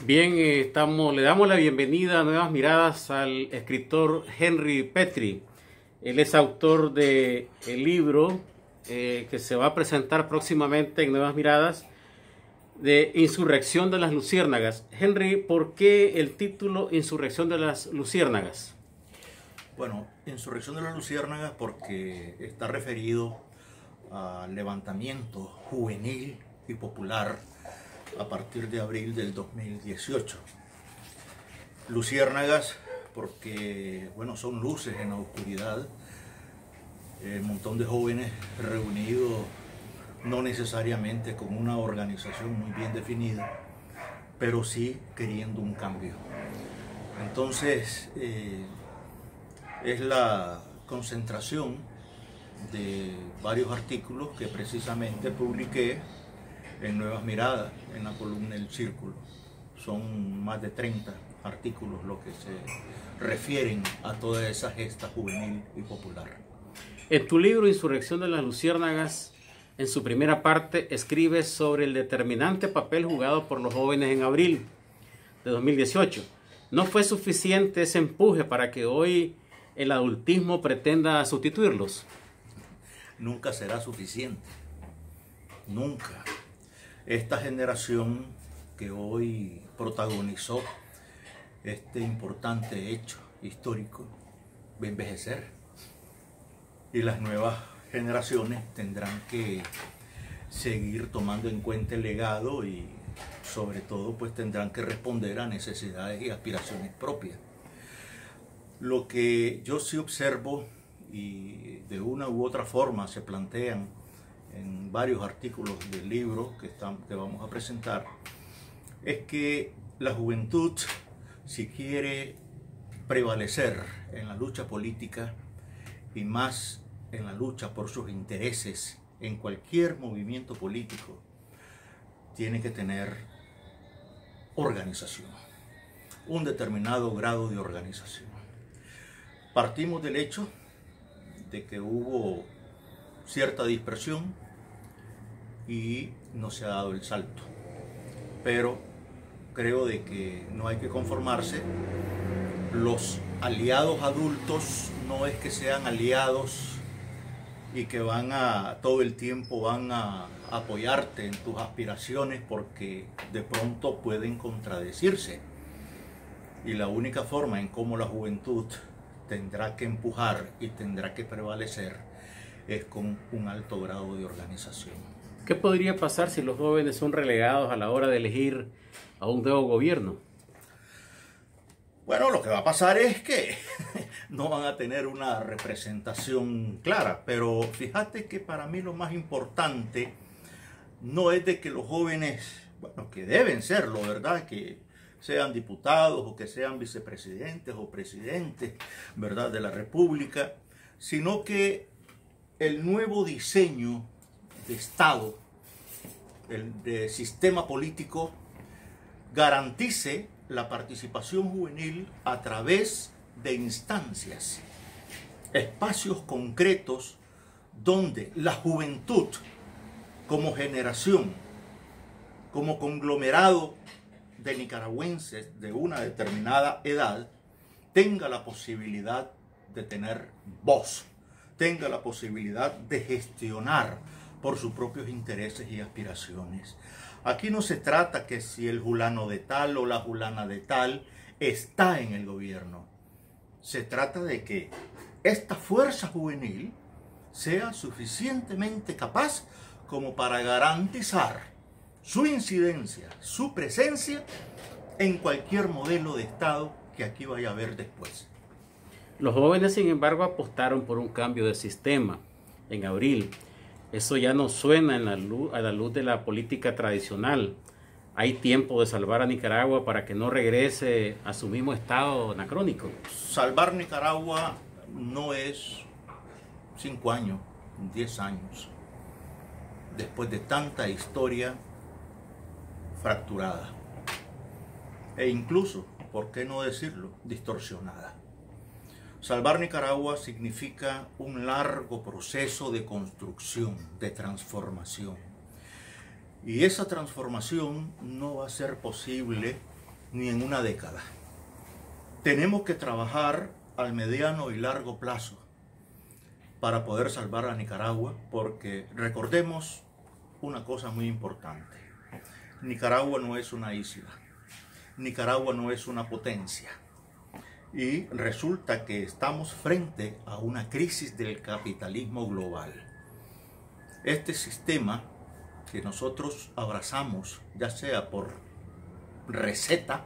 Bien, le damos la bienvenida a Nuevas Miradas al escritor Henry Petrie. Él es autor de el libro que se va a presentar próximamente en Nuevas Miradas, de Insurrección de las Luciérnagas. Henry, ¿por qué el título Insurrección de las Luciérnagas? Bueno, Insurrección de las Luciérnagas porque está referido al levantamiento juvenil y popular a partir de abril del 2018. Luciérnagas porque, bueno, son luces en la oscuridad, un montón de jóvenes reunidos no necesariamente con una organización muy bien definida, pero sí queriendo un cambio. Entonces, es la concentración de varios artículos que precisamente publiqué en Nuevas Miradas, en la columna El Círculo. Son más de 30 artículos los que se refieren a toda esa gesta juvenil y popular. En tu libro Insurrección de las Luciérnagas, en su primera parte, escribes sobre el determinante papel jugado por los jóvenes en abril de 2018. ¿No fue suficiente ese empuje para que hoy el adultismo pretenda sustituirlos? Nunca será suficiente. Nunca. Esta generación que hoy protagonizó este importante hecho histórico va a envejecer. Y las nuevas generaciones tendrán que seguir tomando en cuenta el legado y sobre todo pues tendrán que responder a necesidades y aspiraciones propias. Lo que yo sí observo y de una u otra forma se plantean en varios artículos del libro que vamos a presentar, es que la juventud, si quiere prevalecer en la lucha política y más en la lucha por sus intereses en cualquier movimiento político, tiene que tener organización, un determinado grado de organización. Partimos del hecho de que hubo cierta dispersión y no se ha dado el salto, pero creo de que no hay que conformarse. Los aliados adultos no es que sean aliados y que todo el tiempo van a apoyarte en tus aspiraciones, porque de pronto pueden contradecirse, y la única forma en cómo la juventud tendrá que empujar y tendrá que prevalecer es con un alto grado de organización. ¿Qué podría pasar si los jóvenes son relegados a la hora de elegir a un nuevo gobierno? Bueno, lo que va a pasar es que no van a tener una representación clara, pero fíjate que para mí lo más importante no es de que los jóvenes, bueno, que deben serlo, ¿verdad?, que sean diputados o que sean vicepresidentes o presidentes, ¿verdad?, de la República, sino que el nuevo diseño de Estado, de sistema político, garantice la participación juvenil a través de instancias, espacios concretos donde la juventud como generación, como conglomerado de nicaragüenses de una determinada edad, tenga la posibilidad de tener voz, tenga la posibilidad de gestionar por sus propios intereses y aspiraciones. Aquí no se trata que si el fulano de tal o la fulana de tal está en el gobierno. Se trata de que esta fuerza juvenil sea suficientemente capaz como para garantizar su incidencia, su presencia en cualquier modelo de Estado que aquí vaya a haber después. Los jóvenes, sin embargo, apostaron por un cambio de sistema en abril. Eso ya no suena a la luz de la política tradicional. Hay tiempo de salvar a Nicaragua para que no regrese a su mismo estado anacrónico. Salvar Nicaragua no es 5 años, 10 años, después de tanta historia fracturada e incluso, ¿por qué no decirlo?, distorsionada. Salvar Nicaragua significa un largo proceso de construcción, de transformación. Y esa transformación no va a ser posible ni en una década. Tenemos que trabajar al mediano y largo plazo para poder salvar a Nicaragua, porque recordemos una cosa muy importante. Nicaragua no es una isla. Nicaragua no es una potencia. Y resulta que estamos frente a una crisis del capitalismo global. Este sistema que nosotros abrazamos, ya sea por receta,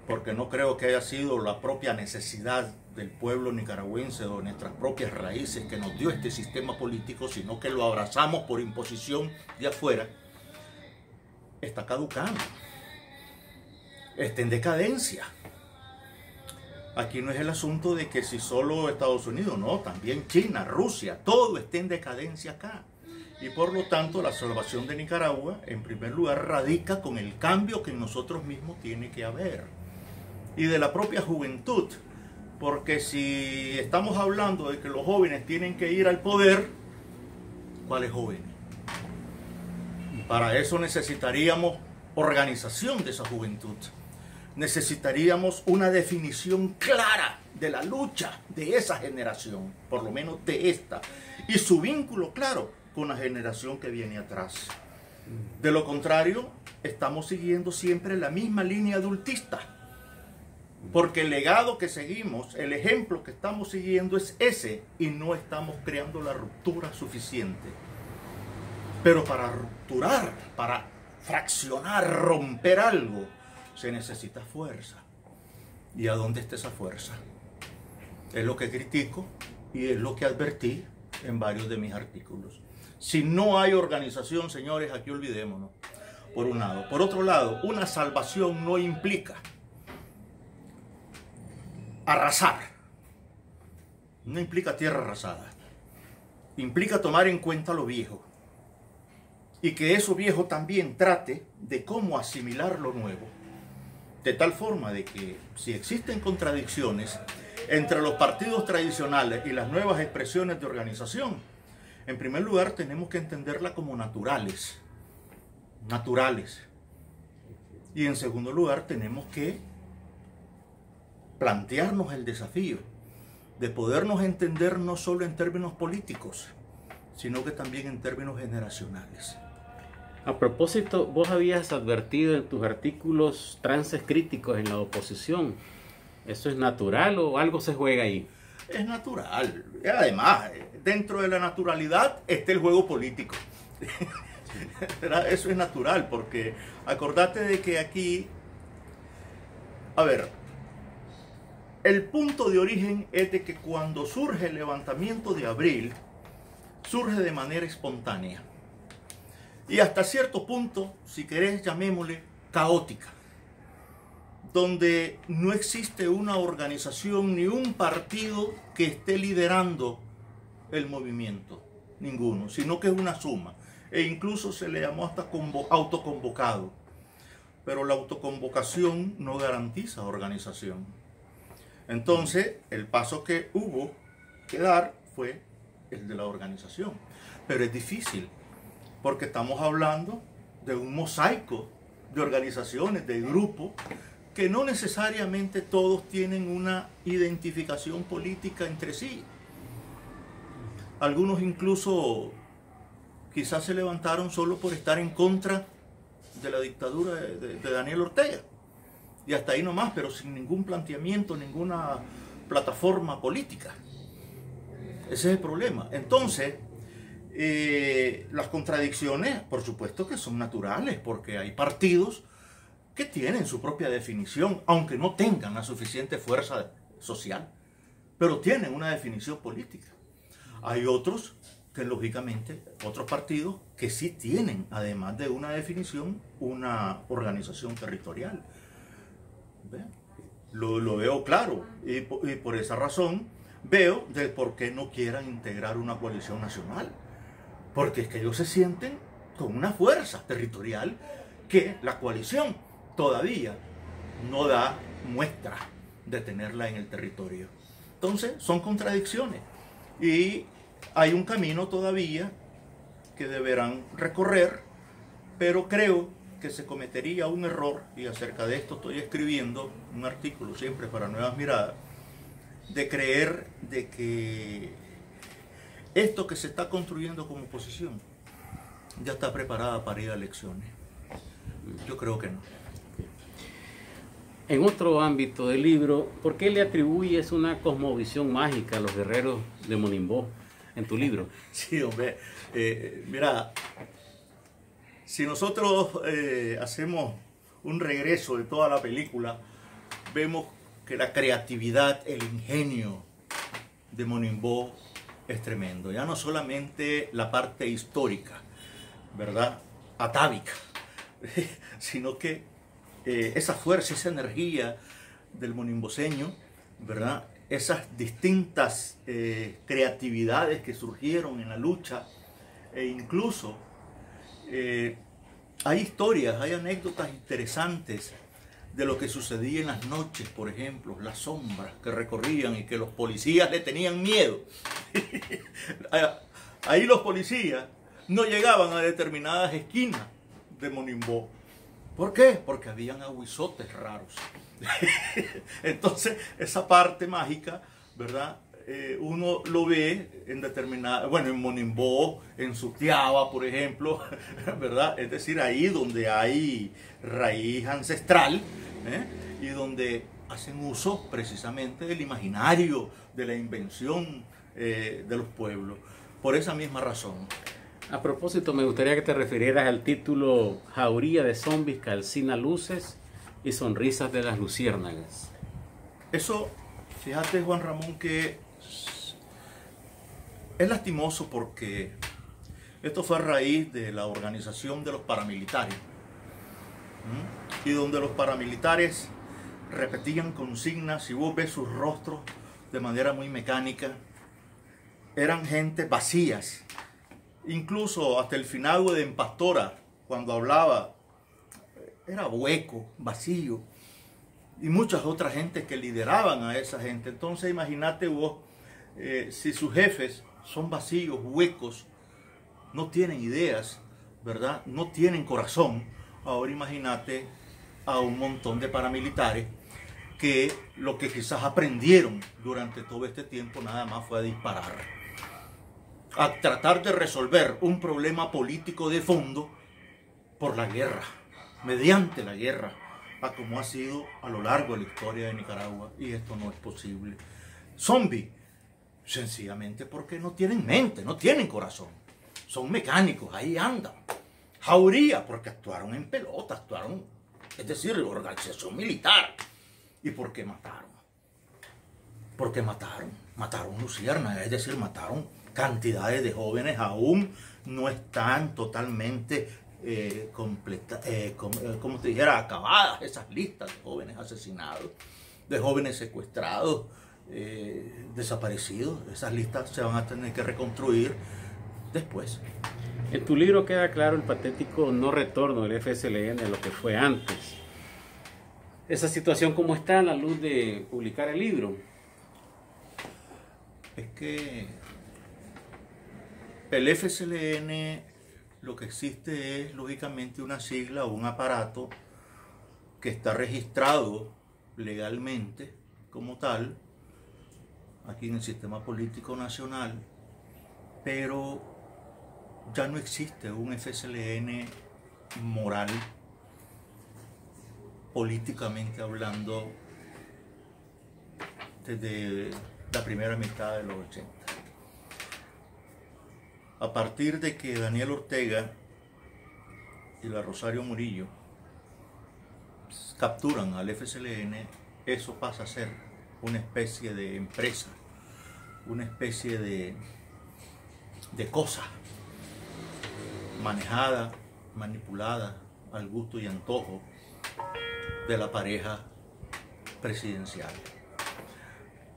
porque no creo que haya sido la propia necesidad del pueblo nicaragüense o nuestras propias raíces que nos dio este sistema político, sino que lo abrazamos por imposición de afuera, está caducando, está en decadencia. Aquí no es el asunto de que si solo Estados Unidos, no, también China, Rusia, todo está en decadencia acá. Y por lo tanto la salvación de Nicaragua, en primer lugar, radica con el cambio que en nosotros mismos tiene que haber. Y de la propia juventud, porque si estamos hablando de que los jóvenes tienen que ir al poder, ¿cuáles jóvenes? Para eso necesitaríamos organización de esa juventud. Necesitaríamos una definición clara de la lucha de esa generación, por lo menos de esta, y su vínculo claro con la generación que viene atrás. De lo contrario, estamos siguiendo siempre la misma línea adultista, porque el legado que seguimos, el ejemplo que estamos siguiendo es ese, y no estamos creando la ruptura suficiente. Pero para rupturar, para fraccionar, romper algo, se necesita fuerza. ¿Y a dónde está esa fuerza? Es lo que critico y es lo que advertí en varios de mis artículos. Si no hay organización, señores, aquí olvidémonos, por un lado. Por otro lado, una salvación no implica arrasar. No implica tierra arrasada. Implica tomar en cuenta lo viejo. Y que eso viejo también trate de cómo asimilar lo nuevo. De tal forma de que si existen contradicciones entre los partidos tradicionales y las nuevas expresiones de organización, en primer lugar tenemos que entenderla como naturales. Y en segundo lugar tenemos que plantearnos el desafío de podernos entender no solo en términos políticos, sino que también en términos generacionales. A propósito, vos habías advertido en tus artículos trances críticos en la oposición. ¿Eso es natural o algo se juega ahí? Es natural. Además, dentro de la naturalidad está el juego político. Eso es natural, porque acordate de que aquí, a ver, el punto de origen es de que cuando surge el levantamiento de abril, surge de manera espontánea. Y hasta cierto punto, si querés, llamémosle caótica, donde no existe una organización ni un partido que esté liderando el movimiento, ninguno, sino que es una suma. E incluso se le llamó hasta autoconvocado. Pero la autoconvocación no garantiza organización. Entonces, el paso que hubo que dar fue el de la organización. Pero es difícil, porque estamos hablando de un mosaico de organizaciones, de grupos, que no necesariamente todos tienen una identificación política entre sí. Algunos incluso quizás se levantaron solo por estar en contra de la dictadura de Daniel Ortega. Y hasta ahí nomás, pero sin ningún planteamiento, ninguna plataforma política. Ese es el problema. Entonces, las contradicciones, por supuesto que son naturales, porque hay partidos que tienen su propia definición, aunque no tengan la suficiente fuerza social, pero tienen una definición política. Hay otros que, lógicamente, otros partidos que sí tienen, además de una definición, una organización territorial. Lo veo claro, y por esa razón veo de por qué no quieran integrar una coalición nacional, porque es que ellos se sienten con una fuerza territorial que la coalición todavía no da muestra de tenerla en el territorio. Entonces son contradicciones y hay un camino todavía que deberán recorrer, pero creo que se cometería un error, y acerca de esto estoy escribiendo un artículo siempre para Nuevas Miradas, de creer de que esto que se está construyendo como oposición ya está preparada para ir a elecciones. Yo creo que no. En otro ámbito del libro, ¿por qué le atribuyes una cosmovisión mágica a los guerreros de Monimbó en tu libro? Sí, hombre, mira, si nosotros hacemos un regreso de toda la película, vemos que la creatividad, el ingenio de Monimbó es tremendo. Ya no solamente la parte histórica, ¿verdad?, atávica, sino que esa fuerza, esa energía del monimboseño, ¿verdad?, esas distintas creatividades que surgieron en la lucha, e incluso hay historias, hay anécdotas interesantes de lo que sucedía en las noches, por ejemplo, las sombras que recorrían y que los policías le tenían miedo. Ahí los policías no llegaban a determinadas esquinas de Monimbó. ¿Por qué? Porque habían aguizotes raros. Entonces, esa parte mágica, ¿verdad?, uno lo ve en determinada, bueno, en Monimbó, en Sutiaba, por ejemplo, ¿verdad? Es decir, ahí donde hay raíz ancestral, y donde hacen uso precisamente del imaginario, de la invención de los pueblos. Por esa misma razón. A propósito, me gustaría que te refirieras al título Jauría de zombies, calcina luces y sonrisas de las luciérnagas. Eso, fíjate, Juan Ramón, que es lastimoso porque esto fue a raíz de la organización de los paramilitares. Y donde los paramilitares repetían consignas, y vos ves sus rostros de manera muy mecánica, eran gente vacías. Incluso hasta el finado de Empastora, cuando hablaba, era hueco, vacío. Y muchas otras gentes que lideraban a esa gente. Entonces imagínate vos, si sus jefes son vacíos, huecos, no tienen ideas, ¿verdad?, no tienen corazón. Ahora imagínate a un montón de paramilitares que lo que quizás aprendieron durante todo este tiempo nada más fue a disparar, a tratar de resolver un problema político de fondo por la guerra, mediante la guerra, a como ha sido a lo largo de la historia de Nicaragua, y esto no es posible. Zombie, sencillamente porque no tienen mente, no tienen corazón, son mecánicos, ahí andan. Jauría, porque actuaron en pelota, actuaron, es decir, organización militar. ¿Y por qué mataron? Porque mataron luciérnagas, es decir, mataron cantidades de jóvenes, aún no están totalmente como te dijera, acabadas esas listas de jóvenes asesinados, de jóvenes secuestrados, desaparecidos. Esas listas se van a tener que reconstruir después. En tu libro queda claro el patético no retorno del FSLN a lo que fue antes. Esa situación, ¿cómo está a la luz de publicar el libro? Es que el FSLN lo que existe es lógicamente una sigla o un aparato que está registrado legalmente como tal aquí en el sistema político nacional, pero ya no existe un FSLN moral, políticamente hablando, desde la primera mitad de los 80. A partir de que Daniel Ortega y la Rosario Murillo capturan al FSLN, eso pasa a ser una especie de empresa, una especie de cosa manejada, manipulada al gusto y antojo de la pareja presidencial,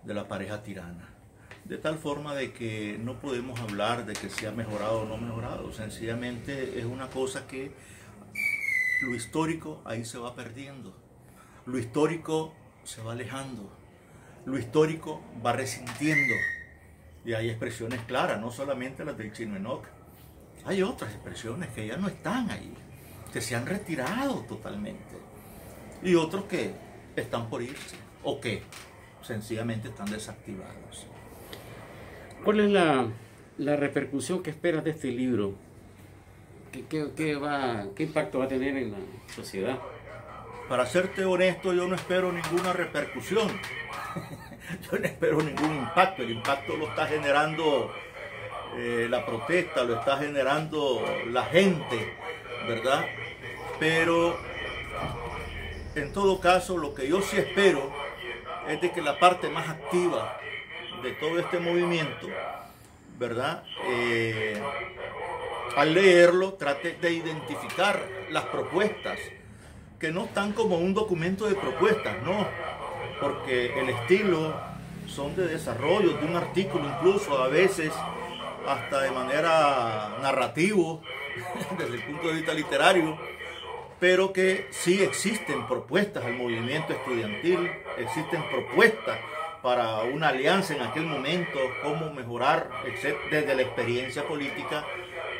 de la pareja tirana. De tal forma de que no podemos hablar de que se ha mejorado o no mejorado. Sencillamente es una cosa que lo histórico ahí se va perdiendo. Lo histórico se va alejando. Lo histórico va resintiendo. Y hay expresiones claras, no solamente las del Chino Enoc. Hay otras expresiones que ya no están ahí. que se han retirado totalmente y otros que están por irse o que sencillamente están desactivados. ¿Cuál es la repercusión que esperas de este libro? ¿Qué impacto va a tener en la sociedad? Para serte honesto, yo no espero ninguna repercusión. Yo no espero ningún impacto. El impacto lo está generando la protesta, lo está generando la gente, ¿verdad? Pero en todo caso, lo que yo sí espero es de que la parte más activa de todo este movimiento, ¿verdad? Al leerlo, trate de identificar las propuestas, que no están como un documento de propuestas, no, porque el estilo son de desarrollo de un artículo, incluso a veces hasta de manera narrativo, desde el punto de vista literario, pero que sí existen propuestas al movimiento estudiantil, existen propuestas para una alianza en aquel momento, cómo mejorar, desde la experiencia política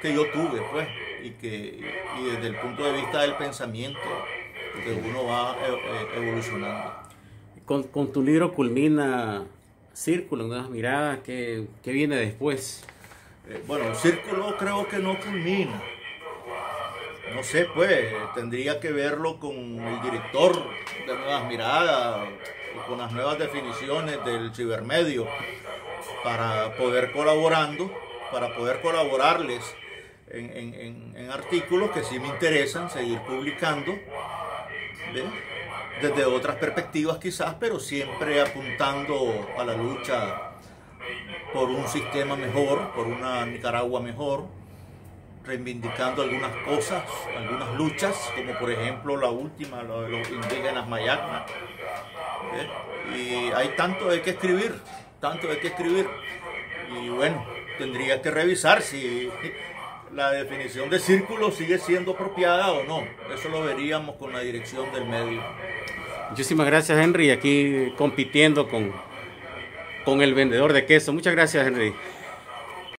que yo tuve, pues, y desde el punto de vista del pensamiento, que uno va evolucionando. Con tu libro culmina Círculo, Nuevas Miradas, ¿qué viene después? Bueno, Círculo creo que no culmina. No sé, pues, tendría que verlo con el director de Nuevas Miradas, con las nuevas definiciones del cibermedio, para poder colaborarles en artículos que sí me interesan seguir publicando, ¿ves? Desde otras perspectivas quizás, pero siempre apuntando a la lucha por un sistema mejor, por una Nicaragua mejor, reivindicando algunas cosas, algunas luchas, como por ejemplo la última, lo de los indígenas mayacna. Y hay tanto de qué escribir, y bueno, tendría que revisar si la definición de círculo sigue siendo apropiada o no. Eso lo veríamos con la dirección del medio. Muchísimas gracias, Henry, aquí compitiendo con el vendedor de queso. Muchas gracias, Henry.